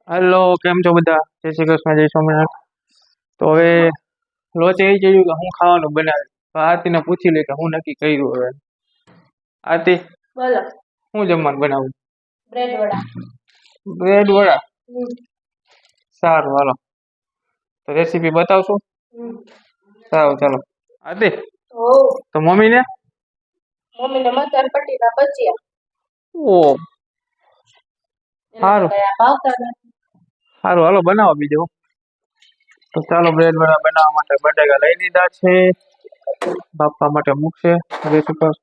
Hello, કેમ છો બધા? જય શ્રી કૃષ્ણ, જય સ્વામિનારાયણ. તો હવે લોચે એ કહ્યું કે હું ખાવાનું બનાવે તો આરતીને પૂછી લે કે હું નક્કી કર્યું હવે. આરતી, બોલો. હું જમવાનું બનાવું? બ્રેડ વડા. બ્રેડ વડા. હમ. સારું, હાલો. તો રેસીપી બતાવશો? સારું, ચાલો. આરતી, ઓ તો મમ્મીને? મમ્મીને મસાલ પટ્ટીના ભજીયા. ઓ એને સારું કયા ભાવતા નથી. સારું, હાલો બનાવો બીજું. તો ચાલો, બ્રેડ વડા બનાવવા માટે બટેકા લઈ લીધા છે, બાફવા માટે મૂકશે ગેસ ઉપર.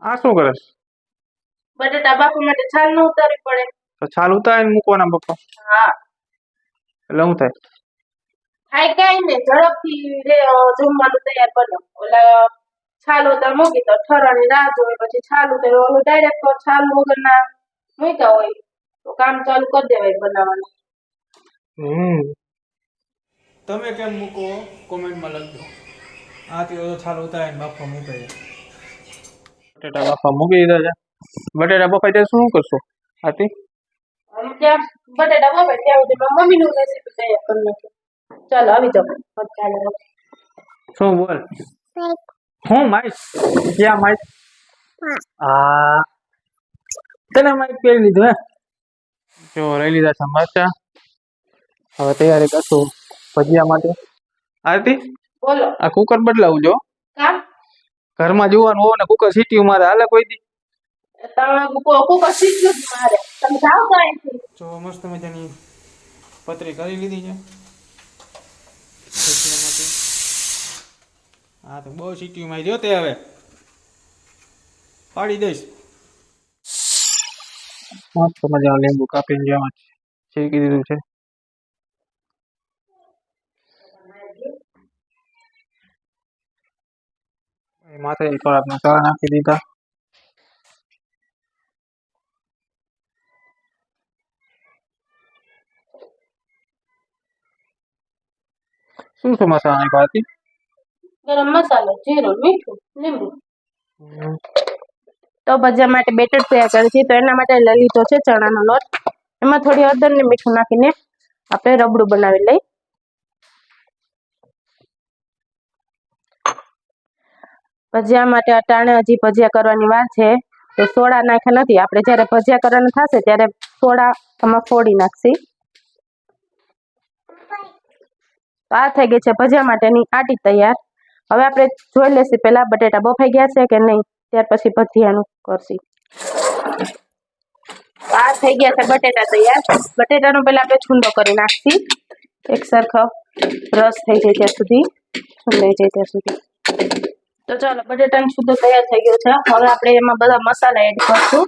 આ શું કરે છે? બટાટા બાફવા માટે છાલ ન ઉતારવી પડે. તો છાલ ઉતારીને મૂકવાના પપ્પા? હા. એટલે શું થાય? થાય કાંઈ ને ઝડપથી જમવાનું તૈયાર બને. ઓલા છાલ ઉતાર મૂકી તો ઠરવાની રાહ જોવે, પછી છાલ ઉતાર ઓલું ડાયરેક્ટ છાલ વગરના મૂક્યા હોય તો કામ ચાલુ કરી દેવાય બનાવવાનું. તમે કેમ મૂકો કોમેન્ટમાં લખજો. આથી તો છાલ ઉતારીને બાફવા મૂકે છે. બટેટા બાફવા મૂકી દીધા છે. બટેટા બફાઈ ત્યારે શું કરશો આથી? અને ત્યાં બટાટા બફાય ત્યાં સુધી મમ્મીનું રેસીપી તૈયાર કરી નાખી. ચાલો આવી જાઓ. ચાલો. શું બોલ? હું માઈક? ક્યાં માઈક? હા, તને માઈક પહેરી લીધું હે? જો લઈ લીધા છે મરચા. હવે તૈયારી કરશું ભજીયા માટે. આરતી, બોલો. આ કુકર બદલાવું જો. કામ ઘરમાં જોવાનું હોવ ને કુકર સીટી મારે હાલે કોઈ દી? તમે કુકર શીખ્યું જ મારે. તમે જાઓ તો અહીંથી. જો મસ્ત મજાની પતરી કરી લીધી છે ભજીયા માટે. હા, તો બહુ સીટી મારી જો તે હવે પાડી દઈશ. મસ્ત મજાનું લીંબુ કાપીને જેમાં શેકી દીધું છે. માથે થોડાક મસાલા નાખી દીધા. શું શું મસાલા નાખ્યા હતી? ગરમ મસાલો, જીરું, મીઠું, લીંબુ. તો ભજીયા માટે બેટર તૈયાર કરી છે. તો એના માટે લઈ લીધો છે ચણાનો લોટ. એમાં થોડી હળદર ને મીઠું નાખીને આપણે રબડું બનાવી લઈ. ભજીયા માટે અટાણે હજી ભજીયા કરવાની વાર છે તો સોડા નાખ્યા નથી. આપણે જ્યારે ભજીયા કરવાના થશે ત્યારે સોડા આમાં ફોડી નાખશી. તો આ થઈ ગઈ છે ભજીયા માટેની આટી તૈયાર. હવે આપણે જોઈ લેશું પહેલા બટેટા બફાઈ ગયા છે કે નહીં, ત્યાર પછી ભજીયાનું કરશી. આ થઈ ગયા છે બટેટા તૈયાર. બટેટાનો પહેલા આપણે છૂંદો કરી નાખશી. એક સરખો રસ થઈ જાય ત્યાં સુધી, છૂંદાઈ જાય ત્યાં સુધી. તો ચાલો, બટેટાનો છૂંદો તૈયાર થઈ ગયો છે. હવે આપણે એમાં બધા મસાલા એડ કરશું.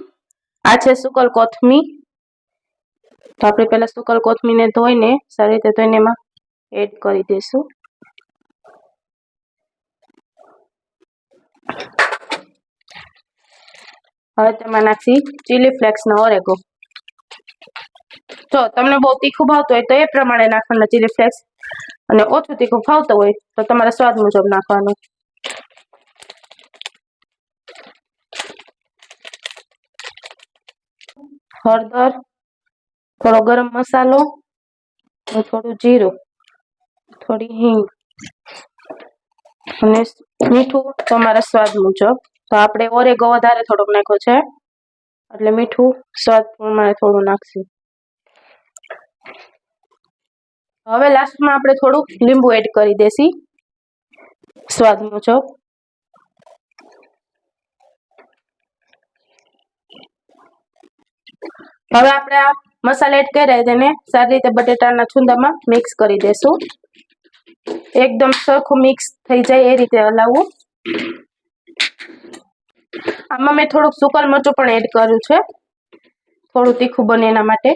આ છે સુકલ કોથમીર. તો આપણે પહેલા સુકલ કોથમીરને ધોઈને સારી રીતે ધોઈને એમાં એડ કરી દઈશું. હવે તેમાં નાખશી ચીલી ફ્લેક્સનો ઓરેગો. જો તમને બહુ તીખું ભાવતું હોય તો એ પ્રમાણે નાખવાના ચીલી ફ્લેક્સ, અને ઓછું તીખું ભાવતું હોય તો તમારા સ્વાદ મુજબ નાખવાનું. હળદર, થોડો ગરમ મસાલો, થોડું જીરું, થોડી હિંગ અને મીઠું તમારા સ્વાદ મુજબ. તો આપણે ઓરેગો વધારે થોડોક નાખ્યો છે એટલે મીઠું સ્વાદ પ્રમાણે થોડું નાખશું. હવે લાસ્ટમાં આપણે થોડુંક લીંબુ એડ કરી દેસી સ્વાદ મુજબ. હવે આપણે આ મસાલા એડ કર્યા તેને સારી રીતે બટેટાના છુંદામાં મિક્સ કરી દેશું. એકદમ સરખું મિક્સ થઈ જાય એ રીતે હલાવવું. આમાં મેં થોડુંક સુકલ મરચું પણ એડ કર્યું છે, થોડું તીખું બને એના માટે.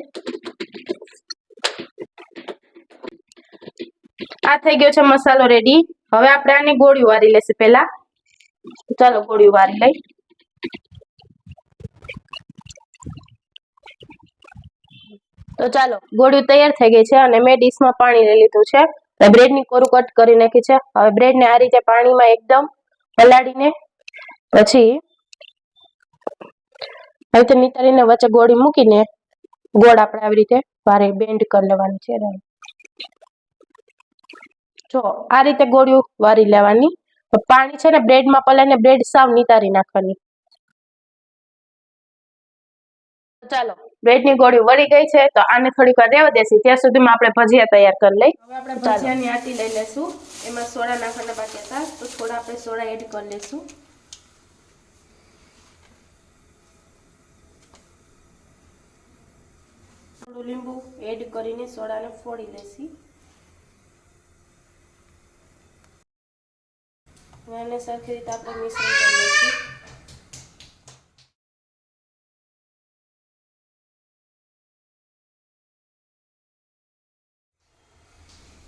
આ થઈ ગયો છે મસાલો રેડી. હવે આપણે આની ગોળીઓ વારી લેશું પહેલા. ચાલો ગોળીઓ વારી લઈ. તો ચાલો, ગોળીઓ તૈયાર થઈ ગઈ છે અને મેં ડીશમાં પાણી લઈ લીધું છે. બ્રેડની કોરું કટ કરી નાખી છે. હવે બ્રેડને આ રીતે પાણીમાં એકદમ પલાળીને પછી હવે તો નિતારીને વચ્ચે ગોળી મૂકીને ગોળ આપણે આવી રીતે વારે બેન્ડ કરી લેવાની છે. જો આ રીતે ગોળીઓ વારી લેવાની. પાણી છે ને બ્રેડમાં પલાળીને બ્રેડ સાવ નિતારી નાખવાની. ચાલો બ્રેડની ગોળી વળી ગઈ છે તો આને થોડીક વાર રહેવા દેસી. ત્યાં સુધીમાં આપણે ભજીયા તૈયાર કરી લઈ. હવે આપણે ભજીયાની આટી લઈ લેશું. એમાં સોડા નાખવાના બાકી હતા તો થોડા આપણે સોડા એડ કરી લેશું. થોડું લીંબુ એડ કરીને સોડાને ફોડી લેશી. આને સરખી રીતે આપણે મિશ્રણ કરી લઈશું.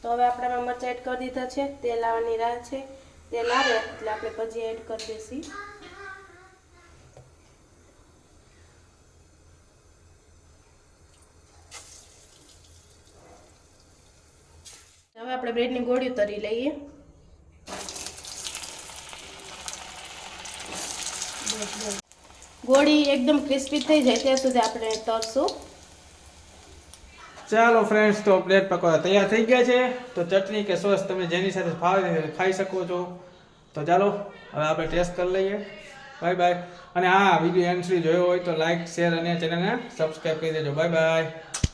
તો હવે આપણે આમાં મરચાં એડ કરી દીધા છે. તેલ આવવાની રાહ છે. તેલ આવે એટલે આપણે ભજીયા એડ કરી દઈશું. હવે આપણે બ્રેડની ગોળીઓ તરી લઈએ. ગોળી એકદમ ક્રિસ્પી થઈ જાય ત્યાં સુધી આપણે તરશું. ચાલો ફ્રેન્ડ્સ, તો બ્રેડ પકોડા તૈયાર થઈ ગયા છે. તો ચટણી કે સોસ તમે જેની સાથે ફાવે ખાઈ શકો છો. તો ચાલો હવે આપણે ટેસ્ટ કરી લઈએ. Bye bye. અને હા, વિડીયો એન્ડ સુધી જોયો હોય તો લાઈક, શેર અને ચેનલને સબસ્ક્રાઈબ કરી દેજો. Bye bye.